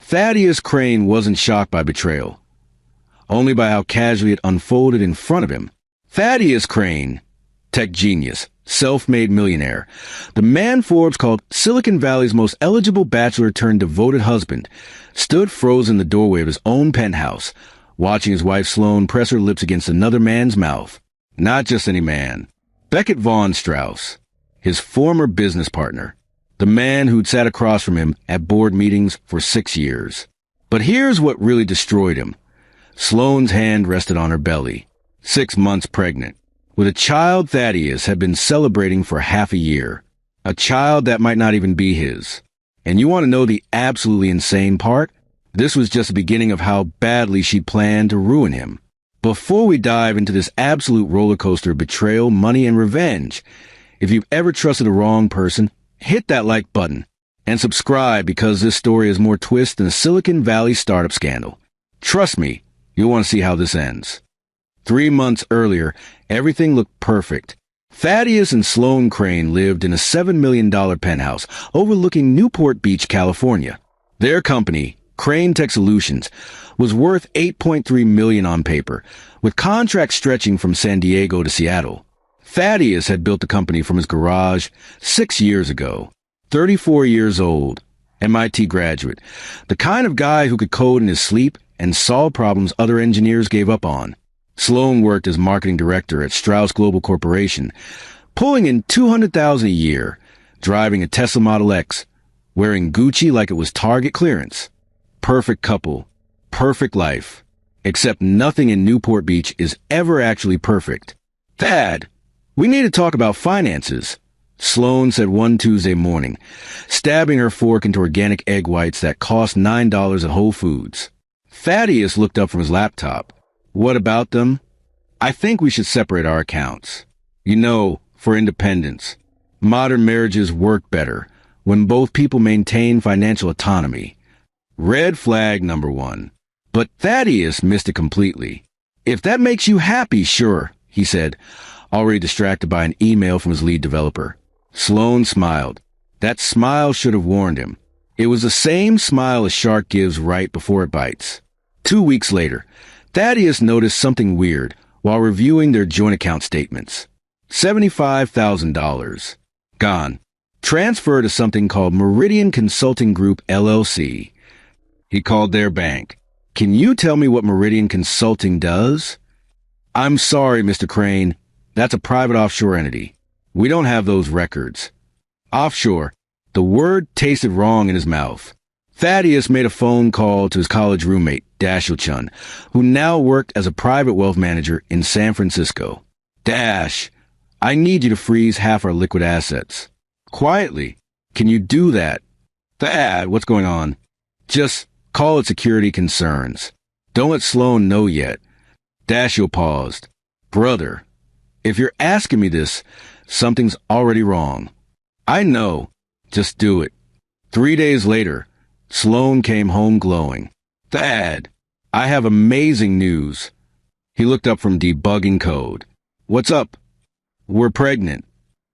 Thaddeus Crane wasn't shocked by betrayal, only by how casually it unfolded in front of him. Thaddeus Crane, tech genius, self-made millionaire, the man Forbes called Silicon Valley's most eligible bachelor turned devoted husband, stood frozen in the doorway of his own penthouse, watching his wife Sloane press her lips against another man's mouth. Not just any man. Beckett Von Strauss, his former business partner, the man who'd sat across from him at board meetings for 6 years. But here's what really destroyed him. Sloane's hand rested on her belly, 6 months pregnant, with a child Thaddeus had been celebrating for half a year. A child that might not even be his. And you want to know the absolutely insane part? This was just the beginning of how badly she planned to ruin him. Before we dive into this absolute roller coaster of betrayal, money, and revenge, if you've ever trusted the wrong person, hit that like button and subscribe, because this story has more twists than a Silicon Valley startup scandal. Trust me, you'll want to see how this ends. 3 months earlier, everything looked perfect. Thaddeus and Sloane Crane lived in a $7 million penthouse overlooking Newport Beach, California. Their company, Crane Tech Solutions, was worth $8.3 million on paper, with contracts stretching from San Diego to Seattle. Thaddeus had built the company from his garage 6 years ago. 34 years old, MIT graduate, the kind of guy who could code in his sleep and solve problems other engineers gave up on. Sloane worked as marketing director at Strauss Global Corporation, pulling in $200,000 a year, driving a Tesla Model X, wearing Gucci like it was Target clearance. Perfect couple, perfect life, except nothing in Newport Beach is ever actually perfect. Thad, we need to talk about finances, Sloane said one Tuesday morning, stabbing her fork into organic egg whites that cost $9 at Whole Foods. Thaddeus looked up from his laptop. What about them? I think we should separate our accounts. You know, for independence. Modern marriages work better when both people maintain financial autonomy. Red flag number 1. But Thaddeus missed it completely. If that makes you happy, sure, he said, already distracted by an email from his lead developer. Sloane smiled. That smile should have warned him. It was the same smile a shark gives right before it bites. 2 weeks later, Thaddeus noticed something weird while reviewing their joint account statements. $75,000. Gone. Transferred to something called Meridian Consulting Group, LLC. He called their bank. Can you tell me what Meridian Consulting does? I'm sorry, Mr. Crane. That's a private offshore entity. We don't have those records. Offshore. The word tasted wrong in his mouth. Thaddeus made a phone call to his college roommate, Dashiell Chun, who now worked as a private wealth manager in San Francisco. Dash, I need you to freeze half our liquid assets. Quietly. Can you do that? Thad, what's going on? Just call it security concerns. Don't let Sloane know yet. Dashiell paused. Brother, if you're asking me this, something's already wrong. I know. Just do it. 3 days later, Sloane came home glowing. Thad, I have amazing news. He looked up from debugging code. What's up? We're pregnant.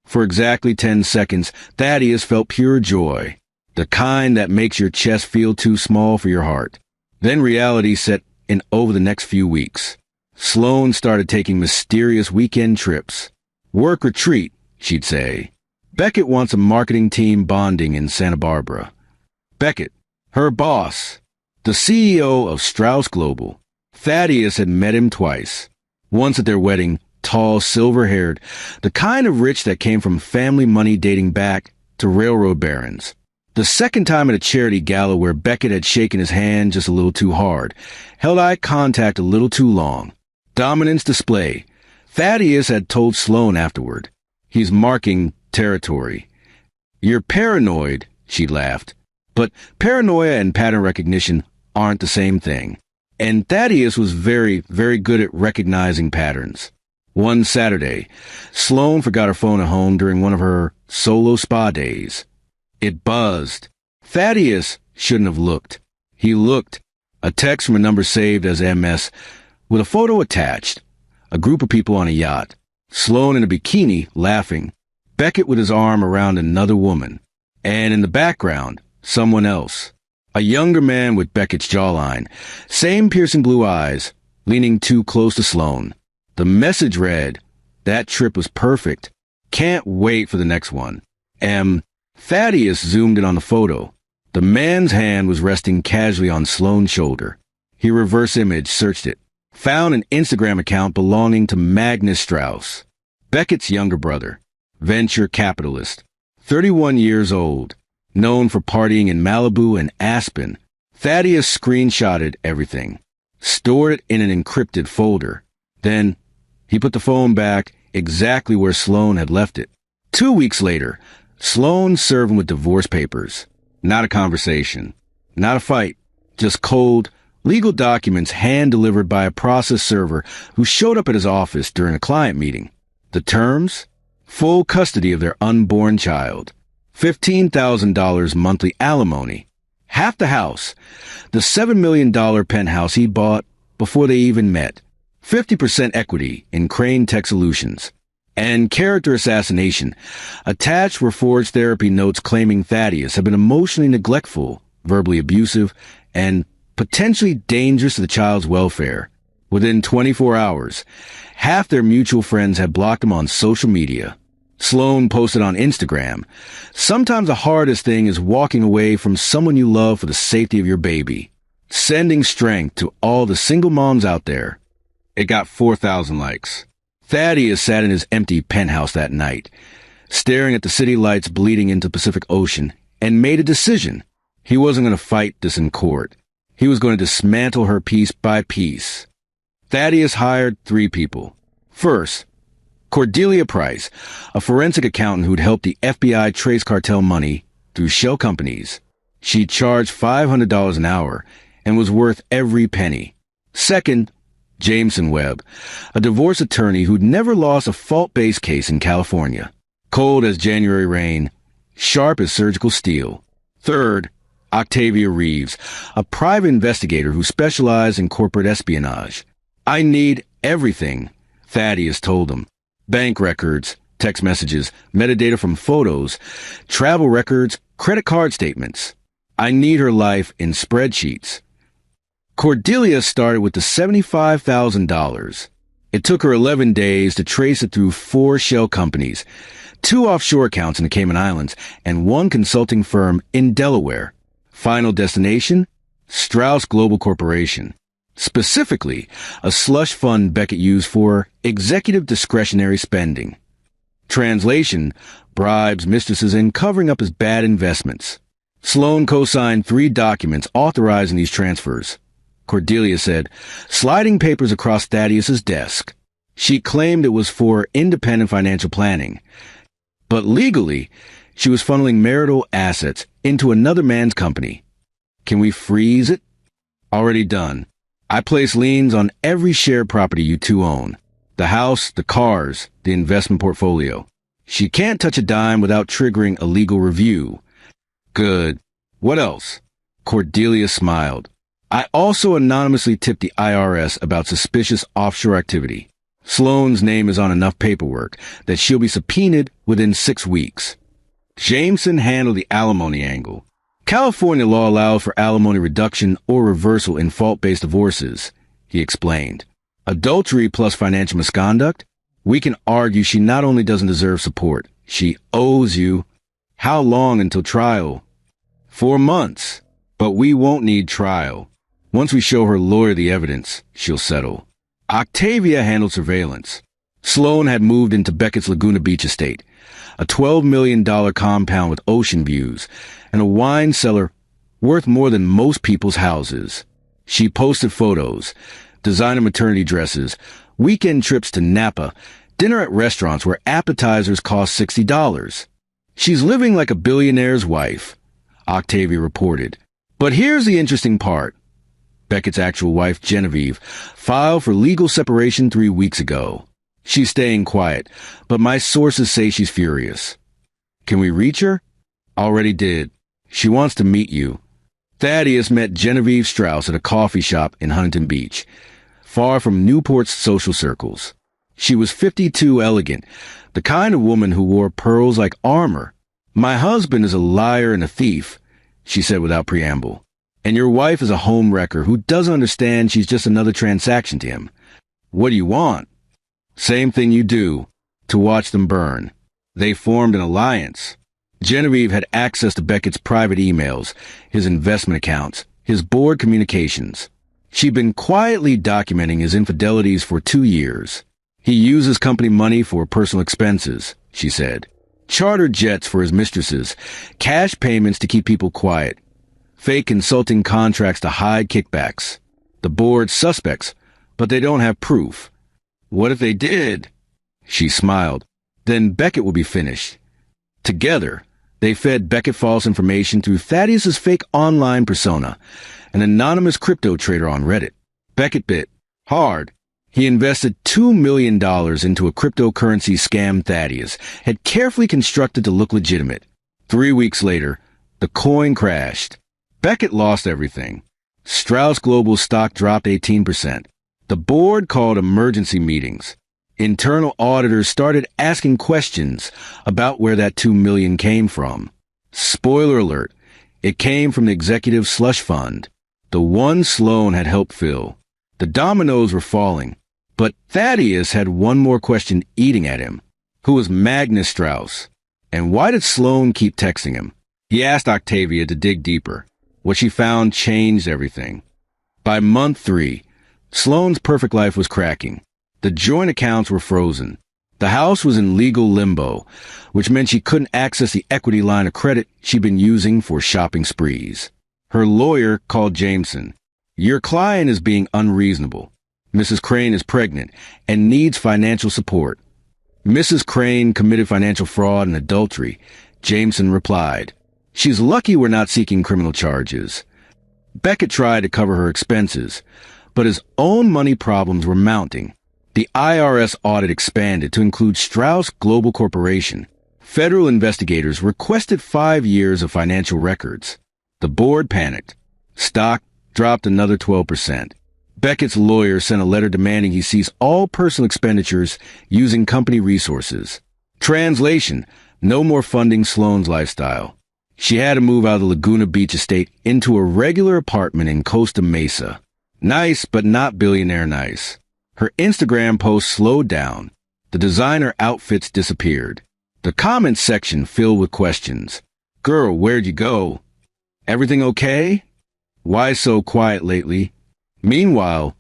For exactly 10 seconds, Thaddeus felt pure joy, the kind that makes your chest feel too small for your heart. Then reality set in over the next few weeks. Sloane started taking mysterious weekend trips. Work retreat, she'd say. Beckett wants a marketing team bonding in Santa Barbara. Beckett, her boss, the CEO of Strauss Global. Thaddeus had met him twice. Once at their wedding, tall, silver-haired, the kind of rich that came from family money dating back to railroad barons. The second time at a charity gala where Beckett had shaken his hand just a little too hard, held eye contact a little too long. Dominance display. Thaddeus had told Sloane afterward. He's marking territory. You're paranoid, she laughed. But paranoia and pattern recognition aren't the same thing. And Thaddeus was very, very good at recognizing patterns. One Saturday, Sloane forgot her phone at home during one of her solo spa days. It buzzed. Thaddeus shouldn't have looked. He looked. A text from a number saved as MS, with a photo attached. A group of people on a yacht. Sloane in a bikini, laughing. Beckett with his arm around another woman. And in the background, someone else. A younger man with Beckett's jawline, same piercing blue eyes, leaning too close to Sloane. The message read, "That trip was perfect. Can't wait for the next one." Thaddeus zoomed in on the photo. The man's hand was resting casually on Sloane's shoulder. He reverse image searched it, found an Instagram account belonging to Magnus Strauss, Beckett's younger brother, venture capitalist, 31 years old, known for partying in Malibu and Aspen. Thaddeus screenshotted everything, stored it in an encrypted folder. Then he put the phone back exactly where Sloane had left it. 2 weeks later, Sloane served him with divorce papers. Not a conversation, not a fight, just cold, legal documents hand-delivered by a process server who showed up at his office during a client meeting. The terms? Full custody of their unborn child, $15,000 monthly alimony, half the house, the $7 million penthouse he bought before they even met, 50% equity in Crane Tech Solutions, and character assassination. Attached were forged therapy notes claiming Thaddeus had been emotionally neglectful, verbally abusive, and potentially dangerous to the child's welfare. Within 24 hours, half their mutual friends had blocked him on social media. Sloane posted on Instagram, "Sometimes the hardest thing is walking away from someone you love for the safety of your baby. Sending strength to all the single moms out there." It got 4,000 likes. Thaddeus sat in his empty penthouse that night, staring at the city lights bleeding into the Pacific Ocean, and made a decision. He wasn't going to fight this in court. He was going to dismantle her piece by piece. Thaddeus hired 3 people. First, Cordelia Price, a forensic accountant who'd helped the FBI trace cartel money through shell companies. She charged $500 an hour and was worth every penny. Second, Jameson Webb, a divorce attorney who'd never lost a fault-based case in California. Cold as January rain, sharp as surgical steel. Third, Octavia Reeves, a private investigator who specialized in corporate espionage. "I need everything," Thaddeus told him. "Bank records, text messages, metadata from photos, travel records, credit card statements. I need her life in spreadsheets." Cordelia started with the $75,000. It took her 11 days to trace it through 4 shell companies, 2 offshore accounts in the Cayman Islands, and 1 consulting firm in Delaware. Final destination? Strauss Global Corporation. Specifically, a slush fund Beckett used for executive discretionary spending. Translation: bribes, mistresses, and covering up his bad investments. Sloane co-signed 3 documents authorizing these transfers. Cordelia said, sliding papers across Thaddeus's desk. She claimed it was for independent financial planning. But legally, she was funneling marital assets into another man's company. Can we freeze it? Already done. I place liens on every shared property you 2 own. The house, the cars, the investment portfolio. She can't touch a dime without triggering a legal review. Good. What else? Cordelia smiled. I also anonymously tipped the IRS about suspicious offshore activity. Sloane's name is on enough paperwork that she'll be subpoenaed within 6 weeks. Jameson handled the alimony angle. California law allows for alimony reduction or reversal in fault-based divorces, he explained. Adultery plus financial misconduct? We can argue she not only doesn't deserve support, she owes you. How long until trial? 4 months. But we won't need trial. Once we show her lawyer the evidence, she'll settle. Octavia handled surveillance. Sloane had moved into Beckett's Laguna Beach estate, a $12 million compound with ocean views, and a wine cellar worth more than most people's houses. She posted photos, designer maternity dresses, weekend trips to Napa, dinner at restaurants where appetizers cost $60. She's living like a billionaire's wife, Octavia reported. But here's the interesting part. Beckett's actual wife, Genevieve, filed for legal separation 3 weeks ago. She's staying quiet, but my sources say she's furious. Can we reach her? Already did. She wants to meet you. Thaddeus met Genevieve Strauss at a coffee shop in Huntington Beach, far from Newport's social circles. She was 52, elegant, the kind of woman who wore pearls like armor. "My husband is a liar and a thief," she said without preamble. And your wife is a homewrecker who doesn't understand she's just another transaction to him. What do you want? Same thing you do, to watch them burn. They formed an alliance. Genevieve had access to Beckett's private emails, his investment accounts, his board communications. She'd been quietly documenting his infidelities for 2 years. He uses company money for personal expenses, she said. Chartered jets for his mistresses, cash payments to keep people quiet, fake consulting contracts to hide kickbacks. The board's suspects, but they don't have proof. What if they did? She smiled. Then Beckett would be finished. Together, they fed Beckett false information through Thaddeus's fake online persona, an anonymous crypto trader on Reddit. Beckett bit hard. He invested $2 million into a cryptocurrency scam Thaddeus had carefully constructed to look legitimate. 3 weeks later, the coin crashed. Beckett lost everything. Strauss Global stock dropped 18%. The board called emergency meetings. Internal auditors started asking questions about where that $2 million came from. Spoiler alert, it came from the executive slush fund, the one Sloan had helped fill. The dominoes were falling, but Thaddeus had one more question eating at him. Who was Magnus Strauss? And why did Sloan keep texting him? He asked Octavia to dig deeper. What she found changed everything. By month 3, Sloan's perfect life was cracking. The joint accounts were frozen. The house was in legal limbo, which meant she couldn't access the equity line of credit she'd been using for shopping sprees. Her lawyer called Jameson. Your client is being unreasonable. Mrs. Crane is pregnant and needs financial support. Mrs. Crane committed financial fraud and adultery, Jameson replied. She's lucky we're not seeking criminal charges. Beckett tried to cover her expenses, but his own money problems were mounting. The IRS audit expanded to include Strauss Global Corporation. Federal investigators requested 5 years of financial records. The board panicked. Stock dropped another 12%. Beckett's lawyer sent a letter demanding he cease all personal expenditures using company resources. Translation: no more funding Sloan's lifestyle. She had to move out of the Laguna Beach estate into a regular apartment in Costa Mesa. Nice, but not billionaire nice. Her Instagram posts slowed down. The designer outfits disappeared. The comments section filled with questions. Girl, where'd you go? Everything okay? Why so quiet lately? Meanwhile,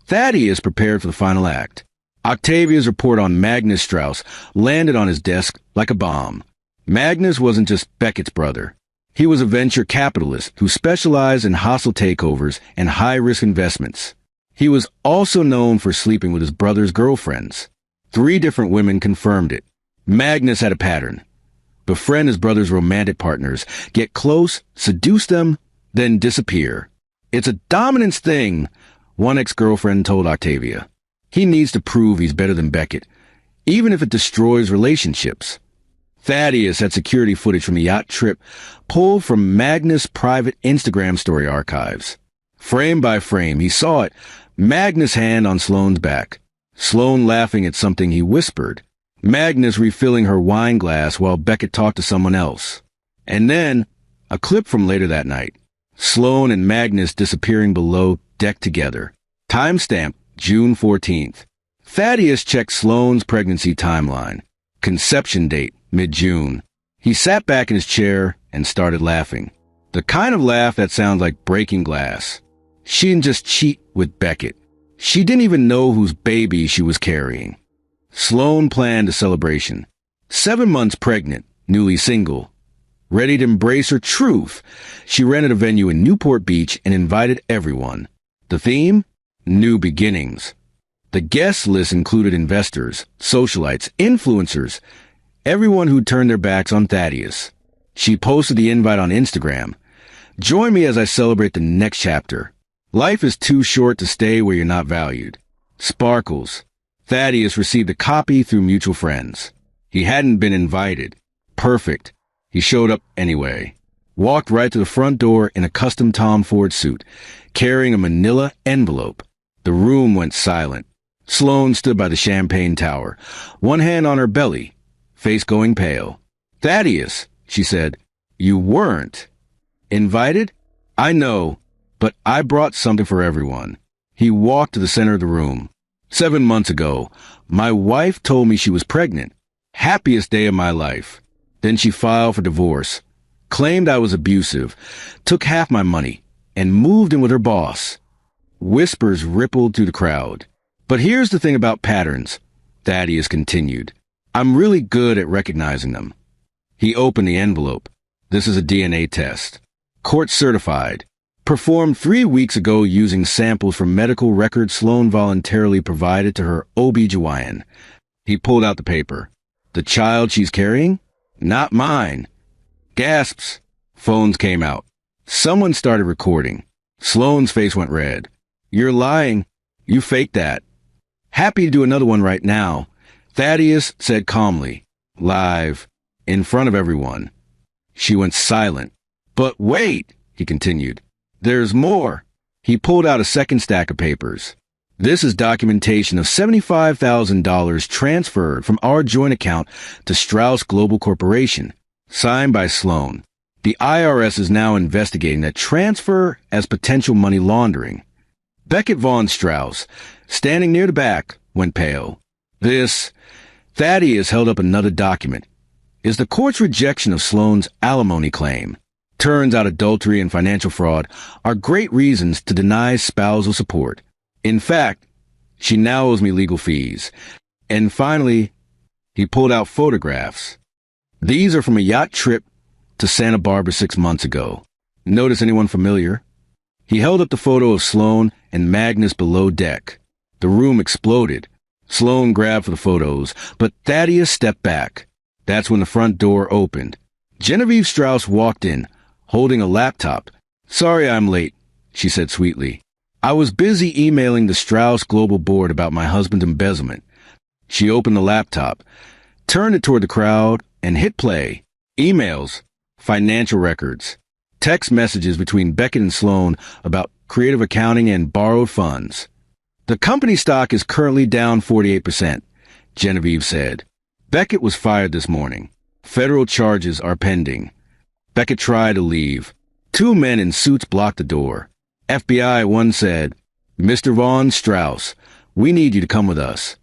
Thaddeus prepared for the final act. Octavia's report on Magnus Strauss landed on his desk like a bomb. Magnus wasn't just Beckett's brother. He was a venture capitalist who specialized in hostile takeovers and high-risk investments. He was also known for sleeping with his brother's girlfriends. 3 different women confirmed it. Magnus had a pattern. Befriend his brother's romantic partners, get close, seduce them, then disappear. It's a dominance thing, one ex-girlfriend told Octavia. He needs to prove he's better than Beckett, even if it destroys relationships. Thaddeus had security footage from the yacht trip pulled from Magnus' private Instagram story archives. Frame by frame, he saw it, Magnus' hand on Sloan's back, Sloan laughing at something he whispered, Magnus refilling her wine glass while Beckett talked to someone else. And then, a clip from later that night, Sloan and Magnus disappearing below deck together. Timestamp, June 14th. Thaddeus checked Sloan's pregnancy timeline. Conception date, mid-June. He sat back in his chair and started laughing. The kind of laugh that sounds like breaking glass. She didn't just cheat with Beckett. She didn't even know whose baby she was carrying. Sloan planned a celebration. 7 months pregnant, newly single. Ready to embrace her truth, she rented a venue in Newport Beach and invited everyone. The theme? New beginnings. The guest list included investors, socialites, influencers, everyone who turned their backs on Thaddeus. She posted the invite on Instagram. Join me as I celebrate the next chapter. Life is too short to stay where you're not valued. Sparkles. Thaddeus received a copy through mutual friends. He hadn't been invited. Perfect. He showed up anyway. Walked right to the front door in a custom Tom Ford suit, carrying a manila envelope. The room went silent. Sloan stood by the champagne tower, one hand on her belly, face going pale. Thaddeus, she said, you weren't invited? I know, But I brought something for everyone. He walked to the center of the room. 7 months ago, my wife told me she was pregnant. Happiest day of my life. Then she filed for divorce, claimed I was abusive, took half my money, and moved in with her boss. Whispers rippled through the crowd. But here's the thing about patterns, Thaddeus continued. I'm really good at recognizing them. He opened the envelope. This is a DNA test. Court certified. Performed 3 weeks ago using samples from medical records Sloan voluntarily provided to her OB-GYN. He pulled out the paper. The child she's carrying? Not mine. Gasps. Phones came out. Someone started recording. Sloan's face went red. You're lying. You faked that. Happy to do another one right now, Thaddeus said calmly. Live. In front of everyone. She went silent. But wait, he continued. There's more. He pulled out a second stack of papers. This is documentation of $75,000 transferred from our joint account to Strauss Global Corporation, signed by Sloan. The IRS is now investigating that transfer as potential money laundering. Beckett Von Strauss, standing near the back, went pale. This, Thaddeus held up another document, is the court's rejection of Sloan's alimony claim. Turns out adultery and financial fraud are great reasons to deny spousal support. In fact, she now owes me legal fees. And finally, he pulled out photographs. These are from a yacht trip to Santa Barbara 6 months ago. Notice anyone familiar? He held up the photo of Sloan and Magnus below deck. The room exploded. Sloan grabbed for the photos, but Thaddeus stepped back. That's when the front door opened. Genevieve Strauss walked in, holding a laptop. Sorry I'm late, she said sweetly. I was busy emailing the Strauss Global Board about my husband's embezzlement. She opened the laptop, turned it toward the crowd, and hit play. Emails, financial records, text messages between Beckett and Sloan about creative accounting and borrowed funds. The company stock is currently down 48%, Genevieve said. Beckett was fired this morning. Federal charges are pending. Beckett tried to leave. 2 men in suits blocked the door. FBI one said, Mr. Von Strauss, we need you to come with us.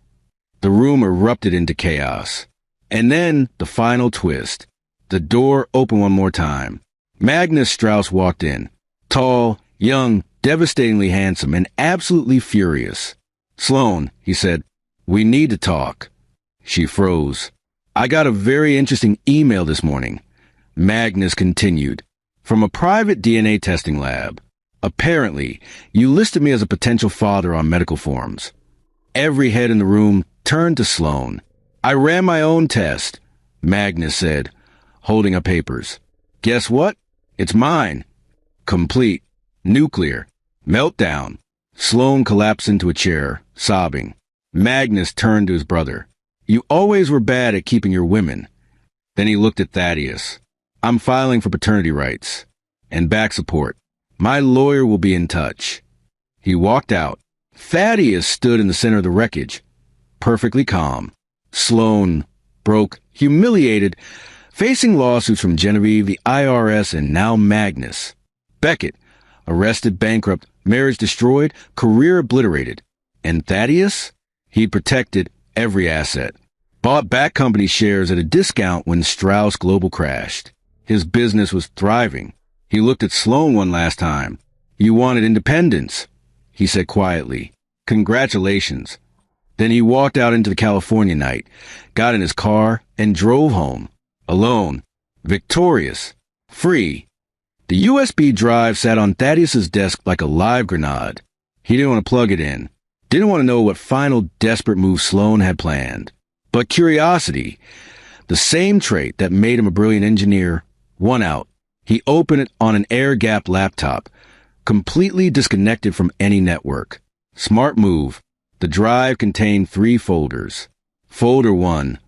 The room erupted into chaos. And then the final twist. The door opened one more time. Magnus Strauss walked in. Tall, young, devastatingly handsome, and absolutely furious. Sloan, he said, we need to talk. She froze. I got a very interesting email this morning. Magnus continued. From a private DNA testing lab. Apparently, you listed me as a potential father on medical forms. Every head in the room turned to Sloan. I ran my own test, Magnus said, holding up papers. Guess what? It's mine. Complete. Nuclear. Meltdown. Sloan collapsed into a chair, sobbing. Magnus turned to his brother. You always were bad at keeping your women. Then he looked at Thaddeus. I'm filing for paternity rights and back support. My lawyer will be in touch. He walked out. Thaddeus stood in the center of the wreckage, perfectly calm. Sloan, broke, humiliated, facing lawsuits from Genevieve, the IRS, and now Magnus. Beckett, arrested, bankrupt, marriage destroyed, career obliterated. And Thaddeus? He protected every asset. Bought back company shares at a discount when Strauss Global crashed. His business was thriving. He looked at Sloan one last time. You wanted independence, he said quietly. Congratulations. Then he walked out into the California night, got in his car, and drove home. Alone. Victorious. Free. The USB drive sat on Thaddeus's desk like a live grenade. He didn't want to plug it in. Didn't want to know what final desperate move Sloan had planned. But curiosity, the same trait that made him a brilliant engineer, won out. He opened it on an air-gapped laptop, completely disconnected from any network. Smart move. The drive contained 3 folders. Folder 1,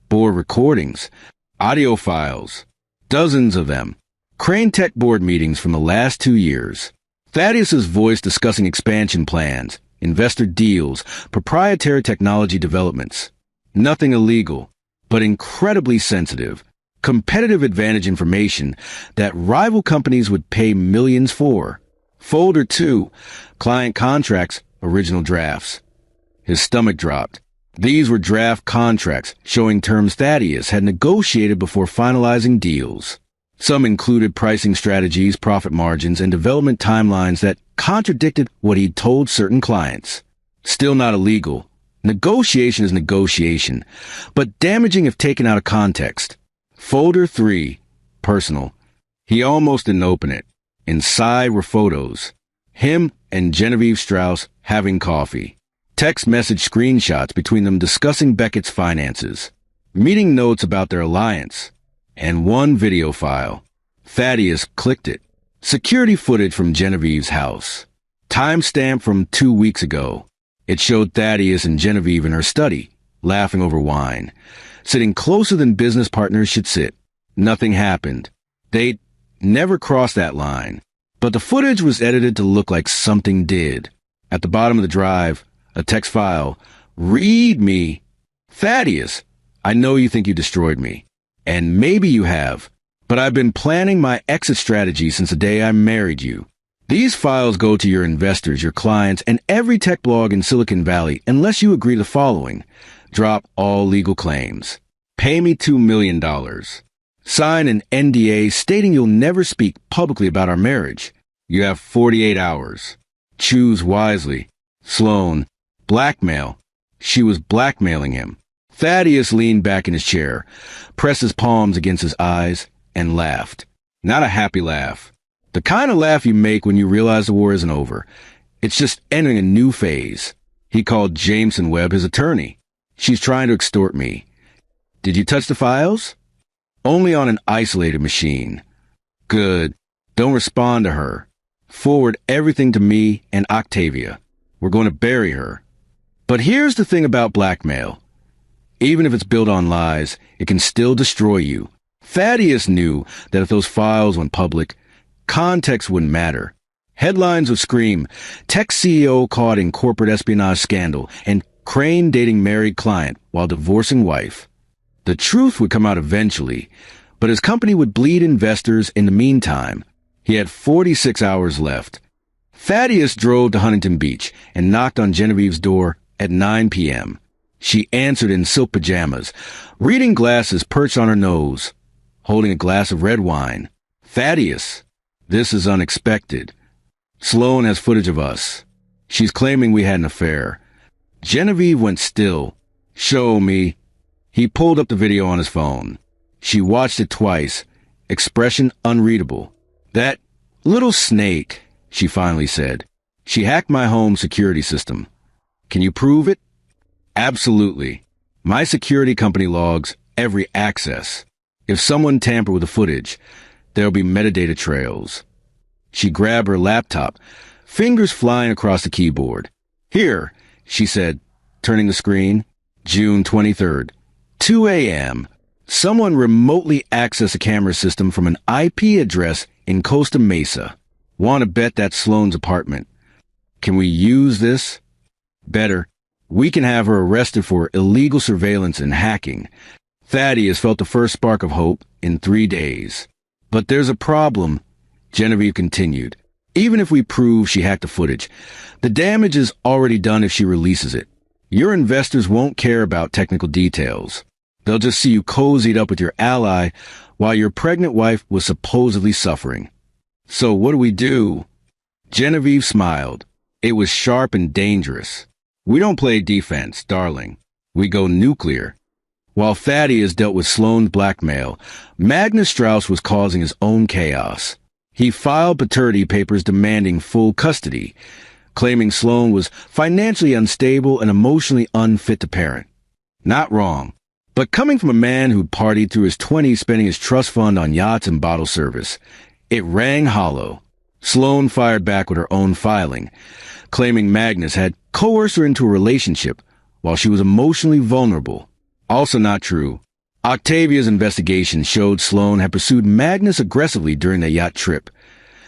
board recordings, audio files, dozens of them. Crane Tech board meetings from the last 2 years. Thaddeus's voice discussing expansion plans, investor deals, proprietary technology developments. Nothing illegal, but incredibly sensitive. Competitive advantage information that rival companies would pay millions for. Folder 2, client contracts, original drafts. His stomach dropped. These were draft contracts showing terms Thaddeus had negotiated before finalizing deals. Some included pricing strategies, profit margins, and development timelines that contradicted what he'd told certain clients. Still not illegal. Negotiation is negotiation, but damaging if taken out of context. Folder 3, personal. He almost didn't open it. Inside were photos. Him and Genevieve Strauss having coffee. Text message screenshots between them discussing Beckett's finances. Meeting notes about their alliance. And one video file. Thaddeus clicked it. Security footage from Genevieve's house. Timestamp from 2 weeks ago. It showed Thaddeus and Genevieve in her study, laughing over wine, sitting closer than business partners should sit. Nothing happened. They'd never crossed that line. But the footage was edited to look like something did. At the bottom of the drive, a text file. Read me. Thaddeus, I know you think you destroyed me. And maybe you have, but I've been planning my exit strategy since the day I married you. These files go to your investors, your clients, and every tech blog in Silicon Valley unless you agree to the following. Drop all legal claims. Pay me $2 million. Sign an NDA stating you'll never speak publicly about our marriage. You have 48 hours. Choose wisely. Sloan. Blackmail. She was blackmailing him. Thaddeus leaned back in his chair, pressed his palms against his eyes, and laughed. Not a happy laugh. The kind of laugh you make when you realize the war isn't over. It's just entering a new phase. He called Jameson Webb his attorney. She's trying to extort me. Did you touch the files? Only on an isolated machine. Good. Don't respond to her. Forward everything to me and Octavia. We're going to bury her. But here's the thing about blackmail. Even if it's built on lies, it can still destroy you. Thaddeus knew that if those files went public, context wouldn't matter. Headlines would scream, tech CEO caught in corporate espionage scandal, and Crane dating married client while divorcing wife. The truth would come out eventually, but his company would bleed investors in the meantime. He had 46 hours left. Thaddeus drove to Huntington Beach and knocked on Genevieve's door at 9 p.m. She answered in silk pajamas, reading glasses perched on her nose, holding a glass of red wine. Thaddeus, this is unexpected. Sloan has footage of us. She's claiming we had an affair. Genevieve went still. Show me. He pulled up the video on his phone. She watched it twice, expression unreadable. That little snake, she finally said. She hacked my home security system. Can you prove it? Absolutely. My security company logs every access. If someone tampered with the footage, there'll be metadata trails. She grabbed her laptop, fingers flying across the keyboard. Here, she said, turning the screen. June 23rd, 2 a.m. Someone remotely accessed a camera system from an IP address in Costa Mesa. Want to bet that's Sloan's apartment. Can we use this? Better. We can have her arrested for illegal surveillance and hacking. Thaddeus felt the first spark of hope in 3 days. But there's a problem, Genevieve continued. Even if we prove she hacked the footage, the damage is already done if she releases it. Your investors won't care about technical details. They'll just see you cozied up with your ally while your pregnant wife was supposedly suffering. So what do we do? Genevieve smiled. It was sharp and dangerous. We don't play defense, darling. We go nuclear. While Thaddeus dealt with Sloan's blackmail, Magnus Strauss was causing his own chaos. He filed paternity papers demanding full custody, claiming Sloan was financially unstable and emotionally unfit to parent. Not wrong. But coming from a man who'd partied through his 20s spending his trust fund on yachts and bottle service, it rang hollow. Sloan fired back with her own filing, claiming Magnus had coerced her into a relationship while she was emotionally vulnerable. Also not true. Octavia's investigation showed Sloan had pursued Magnus aggressively during the yacht trip,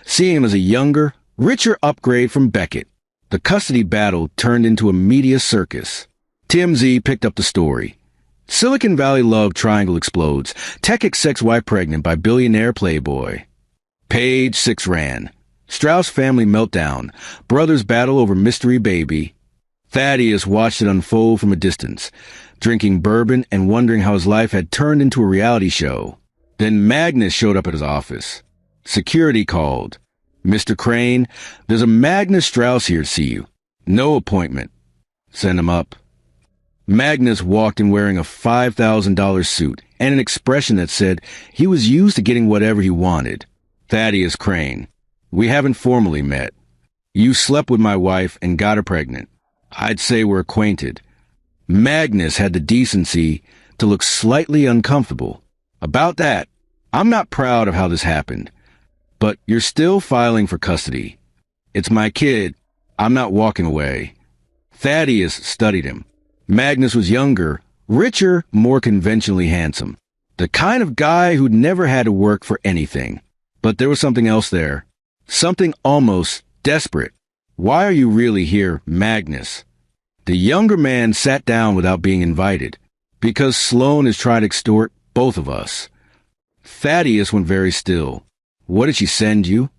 seeing him as a younger, richer upgrade from Beckett. The custody battle turned into a media circus. TMZ picked up the story. Silicon Valley love triangle explodes. Tech exec's wife pregnant by billionaire playboy. Page 6 ran. Strauss family meltdown. Brothers battle over mystery baby. Thaddeus watched it unfold from a distance, drinking bourbon and wondering how his life had turned into a reality show. Then Magnus showed up at his office. Security called. "Mr. Crane, there's a Magnus Strauss here to see you. No appointment." "Send him up." Magnus walked in wearing a $5,000 suit and an expression that said he was used to getting whatever he wanted. "Thaddeus Crane, we haven't formally met. You slept with my wife and got her pregnant. I'd say we're acquainted." Magnus had the decency to look slightly uncomfortable. "About that, I'm not proud of how this happened. But you're still filing for custody. It's my kid. I'm not walking away." Thaddeus studied him. Magnus was younger, richer, more conventionally handsome. The kind of guy who'd never had to work for anything. But there was something else there. Something almost desperate. "Why are you really here, Magnus?" The younger man sat down without being invited. "Because Sloan has tried to extort both of us." Thaddeus went very still. "What did she send you?"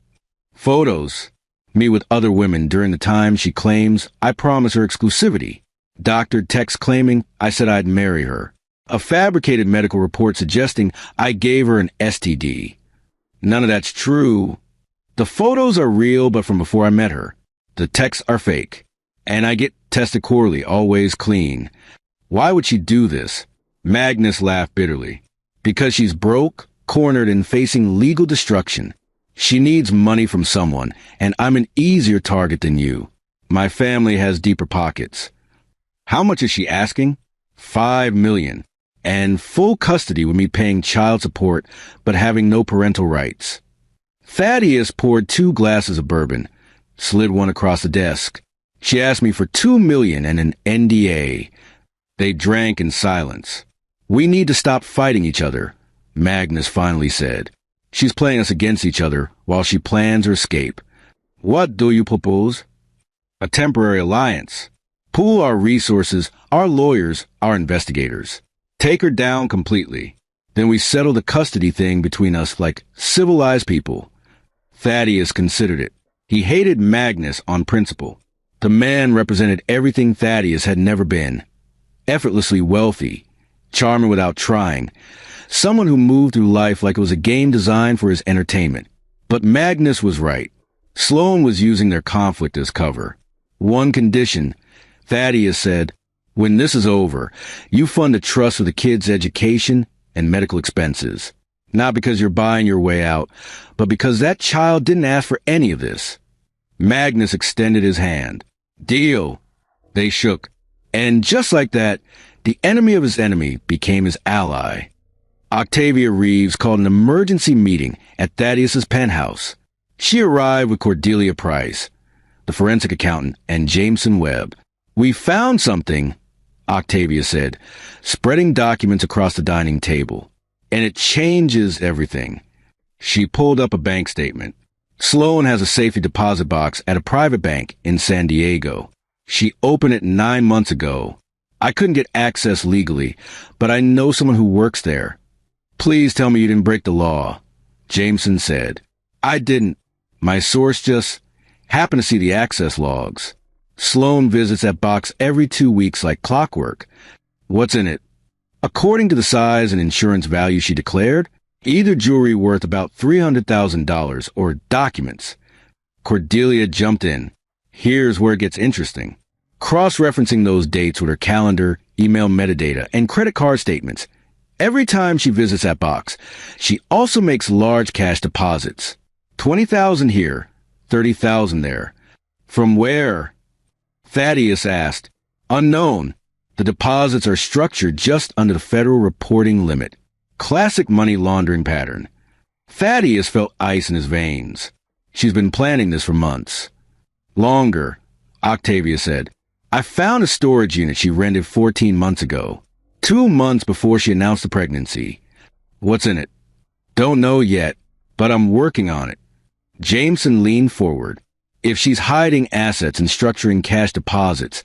"Photos. Me with other women during the time she claims I promised her exclusivity. Doctored text claiming I said I'd marry her. A fabricated medical report suggesting I gave her an STD. None of that's true. The photos are real, but from before I met her. The texts are fake. And I get tested quarterly, always clean. Why would she do this?" Magnus laughed bitterly. "Because she's broke, cornered, and facing legal destruction. She needs money from someone, and I'm an easier target than you. My family has deeper pockets." "How much is she asking?" $5 million. And full custody with me paying child support, but having no parental rights." Thaddeus poured 2 glasses of bourbon, slid one across the desk. "She asked me for $2 million and an NDA. They drank in silence. "We need to stop fighting each other," Magnus finally said. "She's playing us against each other while she plans her escape." "What do you propose?" "A temporary alliance. Pool our resources, our lawyers, our investigators. Take her down completely. Then we settle the custody thing between us like civilized people." Thaddeus considered it. He hated Magnus on principle. The man represented everything Thaddeus had never been. Effortlessly wealthy, charming without trying, someone who moved through life like it was a game designed for his entertainment. But Magnus was right. Sloan was using their conflict as cover. "One condition," Thaddeus said, "when this is over, you fund a trust for the kid's education and medical expenses. Not because you're buying your way out, but because that child didn't ask for any of this." Magnus extended his hand. "Deal." They shook. And just like that, the enemy of his enemy became his ally. Octavia Reeves called an emergency meeting at Thaddeus's penthouse. She arrived with Cordelia Price, the forensic accountant, and Jameson Webb. "We found something," Octavia said, spreading documents across the dining table. "And it changes everything." She pulled up a bank statement. "Sloan has a safety deposit box at a private bank in San Diego. She opened it 9 months ago. I couldn't get access legally, but I know someone who works there. Please tell me you didn't break the law," Jameson said. "I didn't. My source just happened to see the access logs. Sloan visits that box every 2 weeks like clockwork." "What's in it?" "According to the size and insurance value she declared, either jewelry worth about $300,000 or documents." Cordelia jumped in. "Here's where it gets interesting. Cross-referencing those dates with her calendar, email metadata, and credit card statements. Every time she visits that box, she also makes large cash deposits. 20,000 here, 30,000 there. From where?" Thaddeus asked. "Unknown. The deposits are structured just under the federal reporting limit. Classic money laundering pattern." Thaddeus felt ice in his veins. "She's been planning this for months." "Longer," Octavia said. "I found a storage unit she rented 14 months ago. 2 months before she announced the pregnancy." "What's in it?" "Don't know yet, but I'm working on it." Jameson leaned forward. "If she's hiding assets and structuring cash deposits,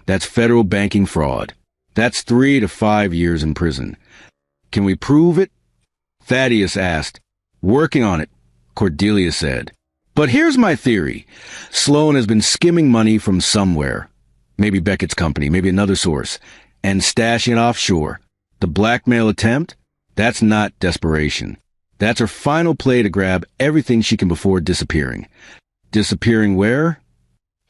that's federal banking fraud. That's 3 to 5 years in prison. Can we prove it?" Thaddeus asked. "Working on it," Cordelia said. But here's my theory. Sloan has been skimming money from somewhere. Maybe Beckett's company, maybe another source, and stashing it offshore. The blackmail attempt? That's not desperation. That's her final play to grab everything she can before disappearing. Disappearing where?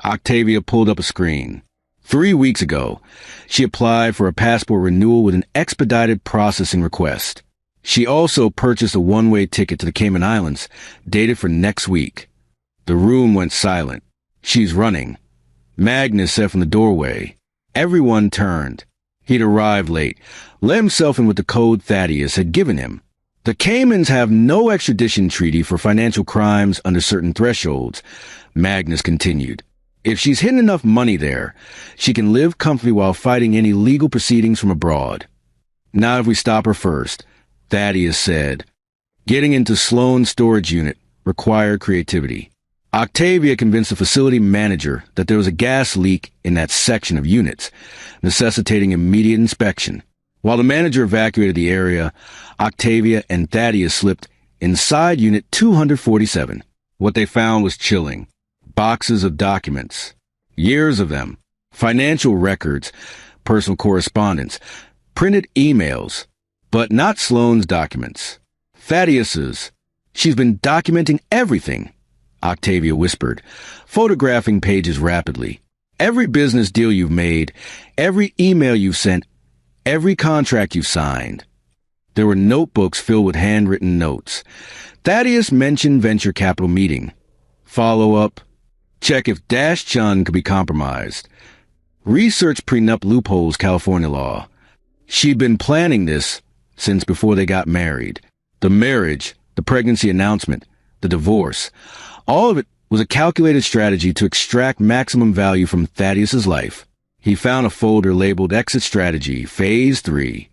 Octavia pulled up a screen. 3 weeks ago, she applied for a passport renewal with an expedited processing request. She also purchased a one-way ticket to the Cayman Islands, dated for next week. The room went silent. She's running. Magnus said from the doorway. Everyone turned. He'd arrived late, let himself in with the code Thaddeus had given him. The Caymans have no extradition treaty for financial crimes under certain thresholds, Magnus continued. If she's hidden enough money there, she can live comfortably while fighting any legal proceedings from abroad. Not if we stop her first, Thaddeus said. Getting into Sloan's storage unit required creativity. Octavia convinced the facility manager that there was a gas leak in that section of units, necessitating immediate inspection. While the manager evacuated the area, Octavia and Thaddeus slipped inside Unit 247. What they found was chilling. Boxes of documents. Years of them. Financial records, personal correspondence, printed emails. But not Sloan's documents. Thaddeus's. She's been documenting everything, Octavia whispered, photographing pages rapidly. Every business deal you've made, every email you've sent, every contract you've signed. There were notebooks filled with handwritten notes. Thaddeus mentioned venture capital meeting. Follow-up. Check if Dash Chun could be compromised. Research prenup loopholes California law. She'd been planning this since before they got married. The marriage, the pregnancy announcement, the divorce. All of it was a calculated strategy to extract maximum value from Thaddeus's life. He found a folder labeled Exit Strategy, Phase 3.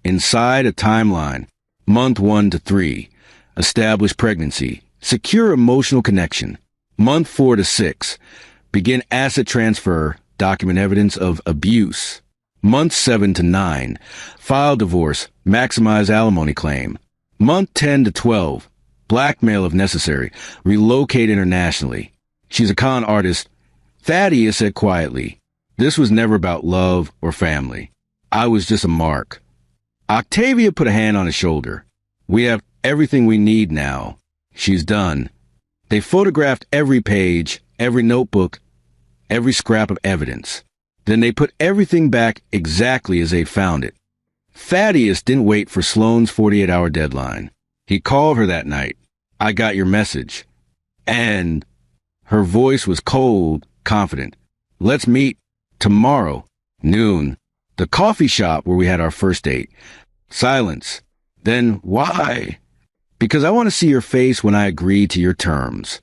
Inside a timeline, Month 1 to 3. Establish pregnancy. Secure emotional connection. Month 4 to 6. Begin asset transfer. Document evidence of abuse. Month 7 to 9. File divorce. Maximize alimony claim. Month 10 to 12. Blackmail if necessary. Relocate internationally. She's a con artist. Thaddeus said quietly. This was never about love or family. I was just a mark. Octavia put a hand on his shoulder. We have everything we need now. She's done. They photographed every page, every notebook, every scrap of evidence. Then they put everything back exactly as they found it. Thaddeus didn't wait for Sloan's 48-hour deadline. He called her that night. I got your message. And her voice was cold, confident. Let's meet tomorrow, noon. The coffee shop where we had our first date. Silence. Then why? Because I want to see your face when I agree to your terms.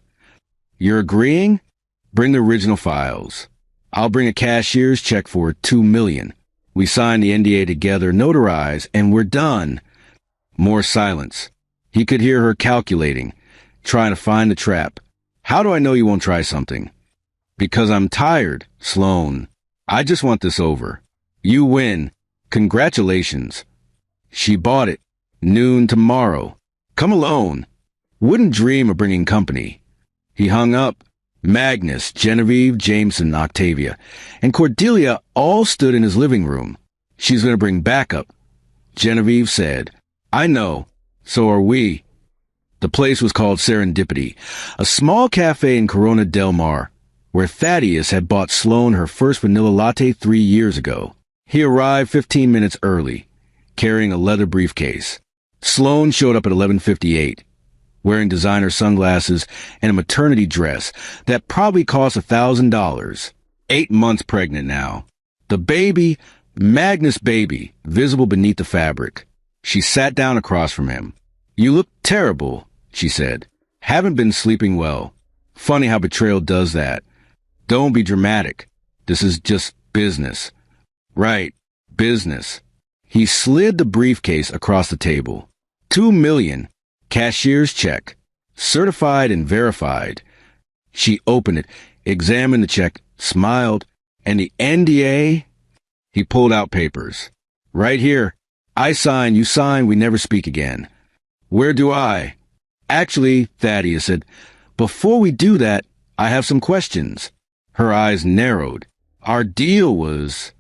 You're agreeing? Bring the original files. I'll bring a cashier's check for $2 million. We sign the NDA together, notarize, and we're done. More silence. He could hear her calculating, trying to find the trap. How do I know you won't try something? Because I'm tired, Sloan. I just want this over. You win. Congratulations. She bought it. Noon tomorrow. Come alone. Wouldn't dream of bringing company. He hung up. Magnus, Genevieve, Jameson, Octavia, and Cordelia all stood in his living room. She's going to bring backup. Genevieve said, I know. So are we. The place was called Serendipity, a small cafe in Corona Del Mar, where Thaddeus had bought Sloan her first vanilla latte 3 years ago. He arrived 15 minutes early, carrying a leather briefcase. Sloan showed up at 11:58, wearing designer sunglasses and a maternity dress that probably cost $1,000. 8 months pregnant now. The baby, Magnus' baby, visible beneath the fabric. She sat down across from him. You look terrible, she said. Haven't been sleeping well. Funny how betrayal does that. Don't be dramatic. This is just business. Right, business. He slid the briefcase across the table. $2 million. Cashier's check. Certified and verified. She opened it, examined the check, smiled. And the NDA? He pulled out papers. Right here. I sign, you sign, we never speak again. Where do I? Actually, Thaddeus said, Before we do that, I have some questions. Her eyes narrowed. Our deal was...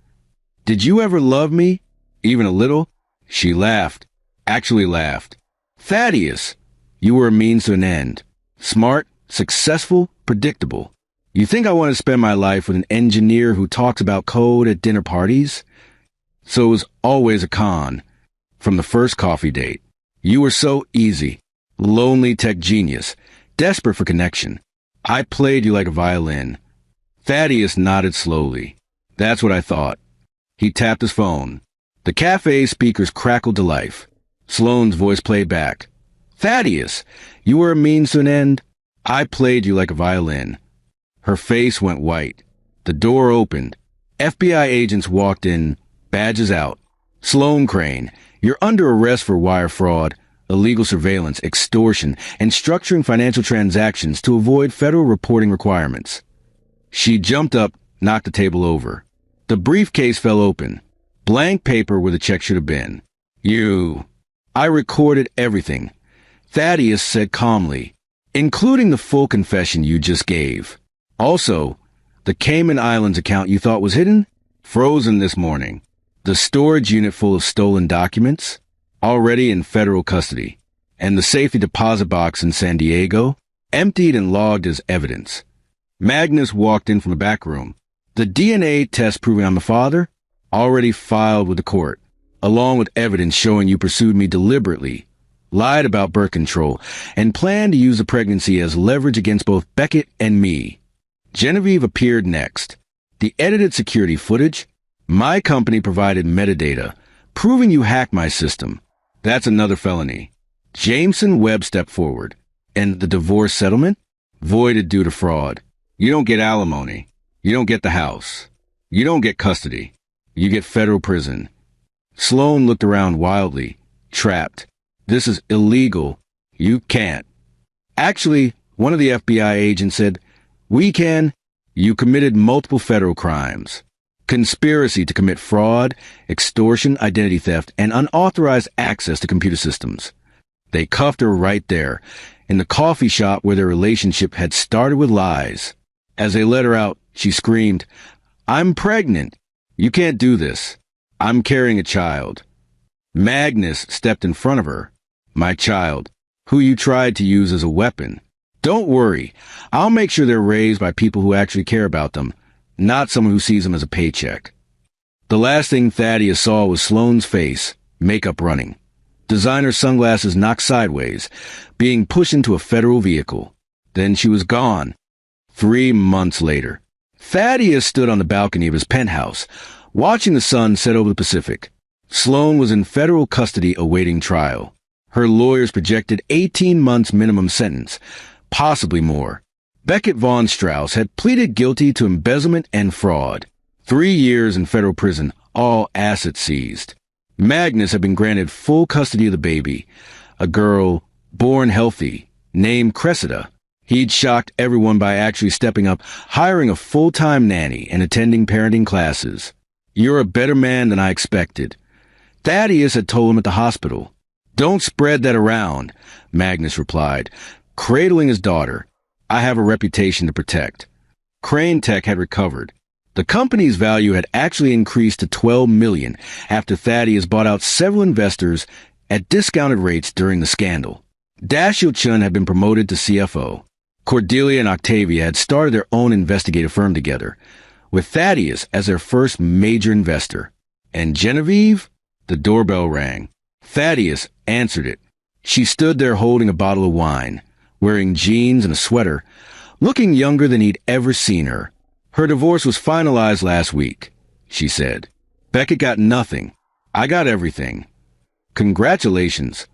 Did you ever love me? Even a little? She laughed. Actually laughed. Thaddeus, you were a means to an end. Smart, successful, predictable. You think I want to spend my life with an engineer who talks about code at dinner parties? So it was always a con. From the first coffee date. You were so easy. Lonely tech genius. Desperate for connection. I played you like a violin. Thaddeus nodded slowly. That's what I thought. He tapped his phone. The cafe speakers crackled to life. Sloane's voice played back. Thaddeus, you were a means to an end. I played you like a violin. Her face went white. The door opened. FBI agents walked in, badges out. Sloane Crane, you're under arrest for wire fraud, illegal surveillance, extortion, and structuring financial transactions to avoid federal reporting requirements. She jumped up, knocked the table over. The briefcase fell open. Blank paper where the check should have been. I recorded everything. Thaddeus said calmly, including the full confession you just gave. Also, the Cayman Islands account you thought was hidden? Frozen this morning. The storage unit full of stolen documents? Already in federal custody. And the safety deposit box in San Diego? Emptied and logged as evidence. Magnus walked in from the back room. The DNA test proving I'm the father? Already filed with the court, along with evidence showing you pursued me deliberately, lied about birth control, and planned to use the pregnancy as leverage against both Beckett and me. Genevieve appeared next. The edited security footage? My company provided metadata, proving you hacked my system. That's another felony. Jameson Webb stepped forward. And the divorce settlement? Voided due to fraud. You don't get alimony. You don't get the house. You don't get custody. You get federal prison. Sloane looked around wildly. Trapped. This is illegal. You can't. Actually, one of the FBI agents said, we can. You committed multiple federal crimes. Conspiracy to commit fraud, extortion, identity theft, and unauthorized access to computer systems. They cuffed her right there, in the coffee shop where their relationship had started with lies. As they let her out, she screamed, I'm pregnant. You can't do this. I'm carrying a child. Magnus stepped in front of her. My child, who you tried to use as a weapon. Don't worry. I'll make sure they're raised by people who actually care about them, not someone who sees them as a paycheck. The last thing Thaddeus saw was Sloane's face, makeup running. Designer sunglasses knocked sideways, being pushed into a federal vehicle. Then she was gone. 3 months later. Thaddeus stood on the balcony of his penthouse, watching the sun set over the Pacific. Sloane was in federal custody awaiting trial. Her lawyers projected 18 months minimum sentence, possibly more. Beckett Von Strauss had pleaded guilty to embezzlement and fraud. 3 years in federal prison, all assets seized. Magnus had been granted full custody of the baby, a girl born healthy, named Cressida. He'd shocked everyone by actually stepping up, hiring a full-time nanny and attending parenting classes. You're a better man than I expected. Thaddeus had told him at the hospital. Don't spread that around, Magnus replied, cradling his daughter. I have a reputation to protect. Crane Tech had recovered. The company's value had actually increased to $12 million after Thaddeus bought out several investors at discounted rates during the scandal. Dashiell Chun had been promoted to CFO. Cordelia and Octavia had started their own investigative firm together, with Thaddeus as their first major investor. And Genevieve? The doorbell rang. Thaddeus answered it. She stood there holding a bottle of wine, wearing jeans and a sweater, looking younger than he'd ever seen her. Her divorce was finalized last week, she said. Beckett got nothing. I got everything. Congratulations.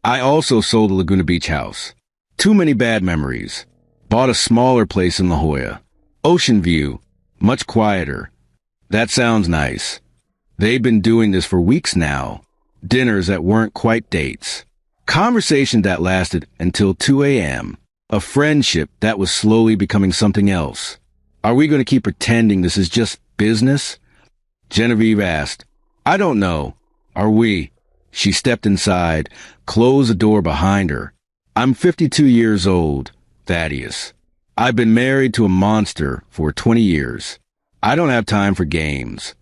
I also sold the Laguna Beach house. Too many bad memories. Bought a smaller place in La Jolla. Ocean view. Much quieter. That sounds nice. They've been doing this for weeks now. Dinners that weren't quite dates. Conversation that lasted until 2 a.m. A friendship that was slowly becoming something else. Are we going to keep pretending this is just business? Genevieve asked. I don't know. Are we? She stepped inside, closed the door behind her. I'm 52 years old. Thaddeus. I've been married to a monster for 20 years. I don't have time for games.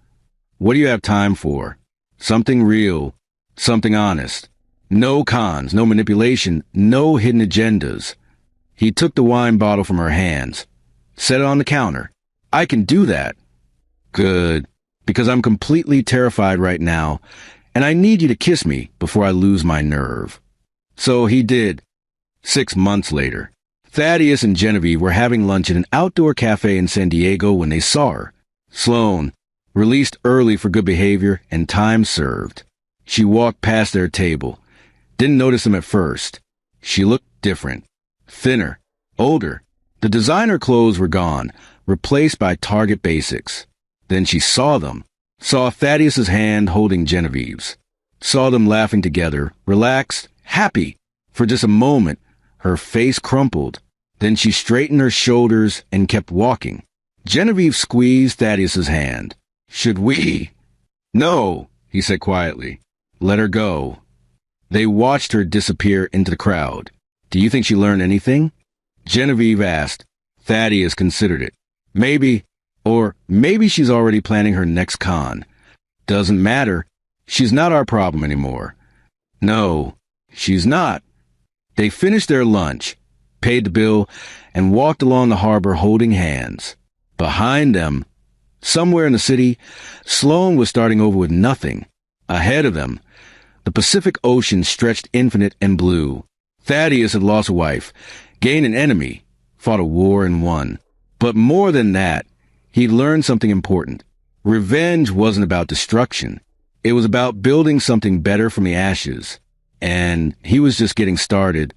What do you have time for? Something real, something honest. No cons, no manipulation, no hidden agendas. He took the wine bottle from her hands, set it on the counter. I can do that. Good, because I'm completely terrified right now, and I need you to kiss me before I lose my nerve. So he did. 6 months later, Thaddeus and Genevieve were having lunch at an outdoor cafe in San Diego when they saw her. Sloane, released early for good behavior and time served. She walked past their table. Didn't notice them at first. She looked different. Thinner. Older. The designer clothes were gone, replaced by Target basics. Then she saw them. Saw Thaddeus's hand holding Genevieve's. Saw them laughing together, relaxed, happy. For just a moment, her face crumpled. Then she straightened her shoulders and kept walking. Genevieve squeezed Thaddeus's hand. Should we? No, he said quietly. Let her go. They watched her disappear into the crowd. Do you think she learned anything? Genevieve asked. Thaddeus considered it. Maybe, or maybe she's already planning her next con. Doesn't matter. She's not our problem anymore. No, she's not. They finished their lunch, paid the bill, and walked along the harbor holding hands. Behind them, somewhere in the city, Sloane was starting over with nothing. Ahead of them, the Pacific Ocean stretched infinite and blue. Thaddeus had lost a wife, gained an enemy, fought a war and won. But more than that, he'd learned something important. Revenge wasn't about destruction. It was about building something better from the ashes. And he was just getting started.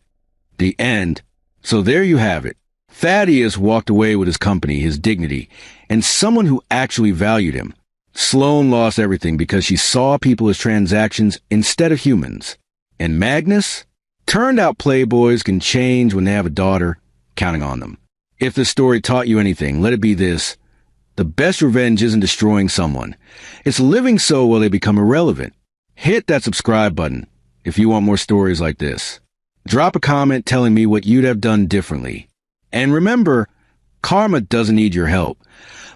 The end. So there you have it. Thaddeus walked away with his company, his dignity, and someone who actually valued him. Sloane lost everything because she saw people as transactions instead of humans. And Magnus? Turned out playboys can change when they have a daughter, counting on them. If this story taught you anything, let it be this. The best revenge isn't destroying someone. It's living so while they become irrelevant. Hit that subscribe button if you want more stories like this. Drop a comment telling me what you'd have done differently. And remember, karma doesn't need your help,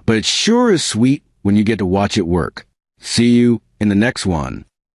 but it sure is sweet when you get to watch it work. See you in the next one.